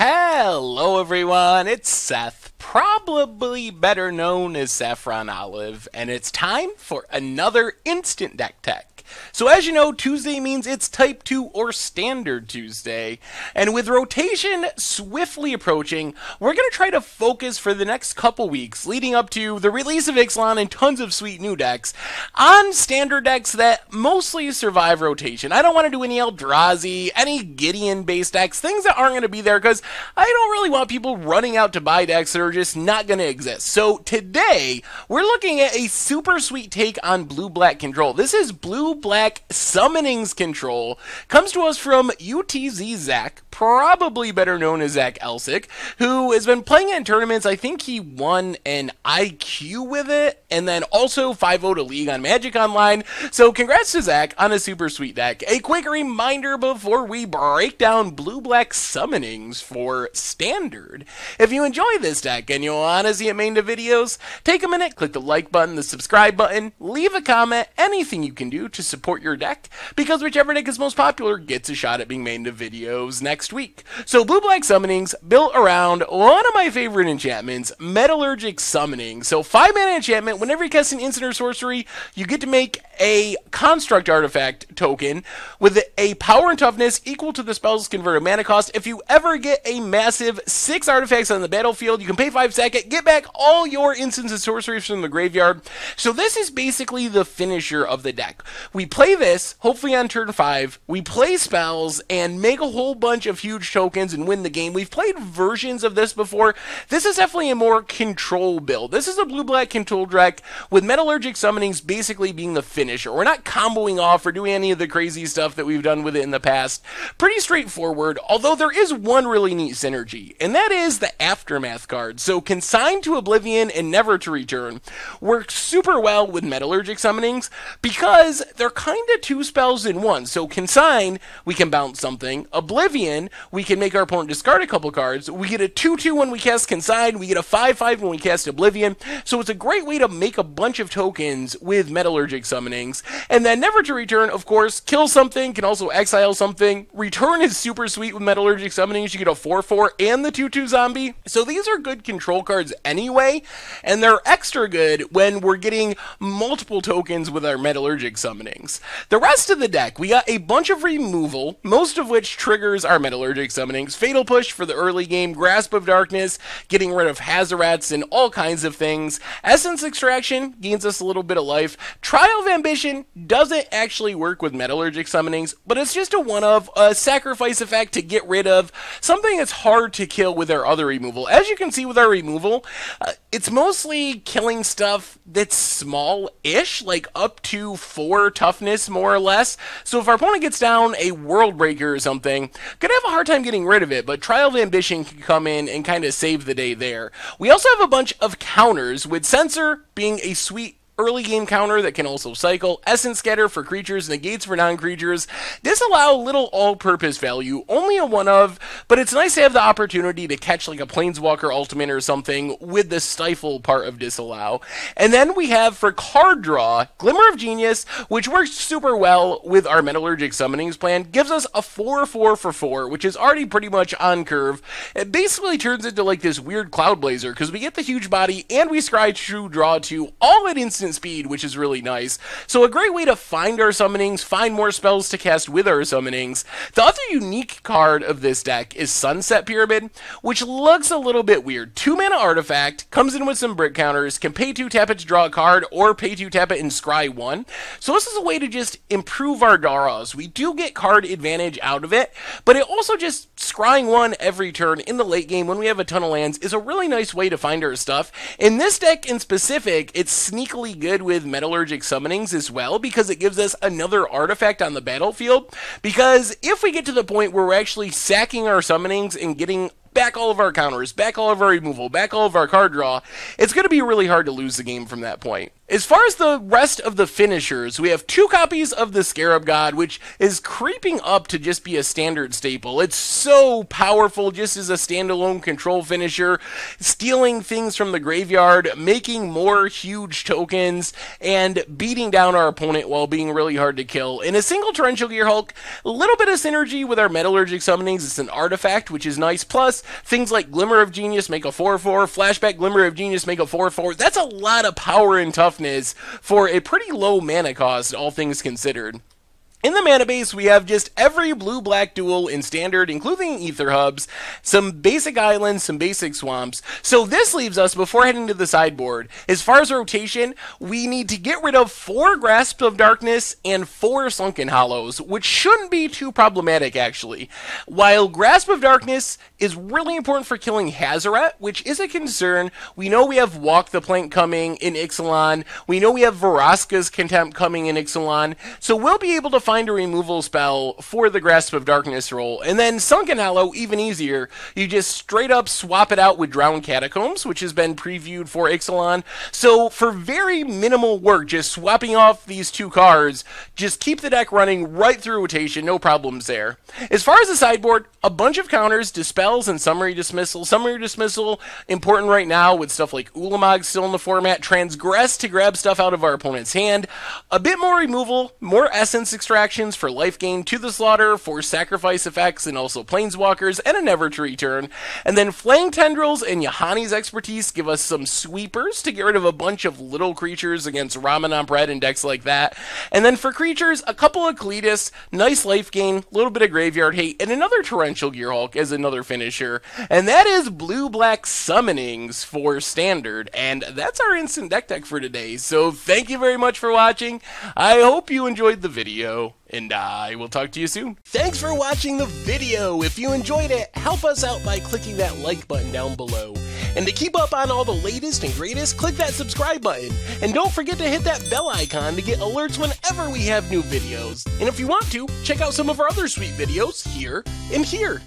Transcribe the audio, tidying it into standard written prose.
Hello everyone, it's Seth, probably better known as Saffron Olive, and it's time for another Instant Deck Tech. So as you know, Tuesday means it's Type 2 or Standard Tuesday, and with rotation swiftly approaching, we're going to try to focus for the next couple weeks, leading up to the release of Ixalan and tons of sweet new decks, on standard decks that mostly survive rotation. I don't want to do any Eldrazi, any Gideon-based decks, things that aren't going to be there, because I don't really want people running out to buy decks that are just not going to exist. So today, we're looking at a super sweet take on blue-black control. This is blue-black Summonings control. Comes to us from UTZ Zach, probably better known as Zach Elsick, who has been playing it in tournaments. I think he won an IQ with it, and then also 5-0 to League on Magic Online. So congrats to Zach on a super sweet deck. A quick reminder before we break down blue-black Summonings for Standard. If you enjoy this deck and you want to see it made into videos, take a minute, click the like button, the subscribe button, leave a comment, anything you can do to support your deck, because whichever deck is most popular gets a shot at being made into videos next week. So blue-black Summonings built around one of my favorite enchantments, Metallurgic Summonings. So 5-mana enchantment, whenever you cast an instant or sorcery, you get to make a construct artifact token with a power and toughness equal to the spell's converted mana cost. If you ever get a massive 6 artifacts on the battlefield, you can pay 5 sack it, get back all your instants and sorceries from the graveyard. So this is basically the finisher of the deck. We play this, hopefully on turn 5, we play spells and make a whole bunch of huge tokens and win the game. We've played versions of this before. This is definitely a more control build. This is a blue-black control deck with Metallurgic Summonings basically being the finisher. We're not comboing off or doing any of the crazy stuff that we've done with it in the past. Pretty straightforward, although there is one really neat synergy, and that is the Aftermath card. So Consign to Oblivion and Never to Return works super well with Metallurgic Summonings because they're kind of 2 spells in one. So Consign, we can bounce something. Oblivion, we can make our opponent discard a couple cards. We get a 2/2 when we cast Consign. We get a 5/5 when we cast Oblivion. So it's a great way to make a bunch of tokens with Metallurgic Summonings. And then Never to Return, of course, kill something, can also exile something. Return is super sweet with Metallurgic Summonings. You get a 4/4 and the 2/2 zombie. So these are good control cards anyway, and they're extra good when we're getting multiple tokens with our Metallurgic Summonings. The rest of the deck, we got a bunch of removal, most of which triggers our Metallurgic Summonings. Fatal Push for the early game, Grasp of Darkness, getting rid of Hazarats and all kinds of things. Essence Extraction gains us a little bit of life. Trial of Ambition doesn't actually work with Metallurgic Summonings, but it's just a sacrifice effect to get rid of something that's hard to kill with our other removal. As you can see with our removal, it's mostly killing stuff that's small-ish, like up to 4 toughness, more or less. So if our opponent gets down a World Breaker or something, gonna have a hard time getting rid of it, but Trial of Ambition can come in and kind of save the day there. We also have a bunch of counters, with Censor being a sweet early game counter that can also cycle, Essence Scatter for creatures, Negates for non-creatures. Disallow little all-purpose value, only a 1-of, but it's nice to have the opportunity to catch like a Planeswalker Ultimate or something with the Stifle part of Disallow. And then we have for card draw, Glimmer of Genius, which works super well with our Metallurgic Summonings plan, gives us a 4/4 for 4, which is already pretty much on curve. It basically turns into like this weird Cloud Blazer, because we get the huge body and we scry through draw 2, all at instant speed, which is really nice. So a great way to find our summonings, find more spells to cast with our summonings. The other unique card of this deck is Sunset Pyramid, which looks a little bit weird. 2-mana artifact, comes in with some brick counters, can pay 2 tap it to draw a card, or pay 2 tap it and scry 1. So this is a way to just improve our draws. We do get card advantage out of it, but it also just scrying 1 every turn in the late game when we have a ton of lands is a really nice way to find our stuff. In this deck in specific, it's sneakily good with Metallurgic Summonings as well, because it gives us another artifact on the battlefield. Because if we get to the point where we're actually sacking our summonings and getting back all of our counters, back all of our removal, back all of our card draw, it's going to be really hard to lose the game from that point. As far as the rest of the finishers, we have 2 copies of the Scarab God, which is creeping up to just be a standard staple. It's so powerful just as a standalone control finisher, stealing things from the graveyard, making more huge tokens, and beating down our opponent while being really hard to kill. In a single Torrential Gear Hulk, a little bit of synergy with our Metallurgic Summonings. It's an artifact, which is nice. Plus, things like Glimmer of Genius make a 4/4, Flashback Glimmer of Genius make a 4/4. That's a lot of power and toughness for a pretty low mana cost, all things considered. In the mana base, we have just every blue-black dual in Standard, including Ether Hubs, some basic islands, some basic swamps. So this leaves us, before heading to the sideboard, as far as rotation, we need to get rid of 4 Grasps of Darkness and 4 Sunken Hollows, which shouldn't be too problematic, actually. While Grasp of Darkness is really important for killing Hazoret, which is a concern, we know we have Walk the Plank coming in Ixalan, we know we have Vraska's Contempt coming in Ixalan, so we'll be able to find a removal spell for the Grasp of Darkness roll. And then Sunken Hollow, even easier. You just straight up swap it out with Drowned Catacombs, which has been previewed for Ixalan. So for very minimal work, just swapping off these 2 cards, just keep the deck running right through rotation, no problems there. As far as the sideboard, a bunch of counters, Dispels and Summary Dismissal. Summary Dismissal, important right now with stuff like Ulamog still in the format. Transgress to grab stuff out of our opponent's hand. A bit more removal, more Essence Extraction for life gain to the slaughter, for sacrifice effects, and also planeswalkers, and a never to return. And then Flaying Tendrils and Yahani's expertise give us some sweepers to get rid of a bunch of little creatures against Ramanamp Red and decks like that. And then for creatures, a couple of Cletus, nice life gain, a little bit of graveyard hate, and another Torrential Gear Hulk as another finisher. And that is blue-black summonings for Standard. And that's our instant deck for today. So thank you very much for watching. I hope you enjoyed the video, and I will talk to you soon. Thanks for watching the video. If you enjoyed it, help us out by clicking that like button down below. And to keep up on all the latest and greatest, click that subscribe button. And don't forget to hit that bell icon to get alerts whenever we have new videos. And if you want to, check out some of our other sweet videos here and here.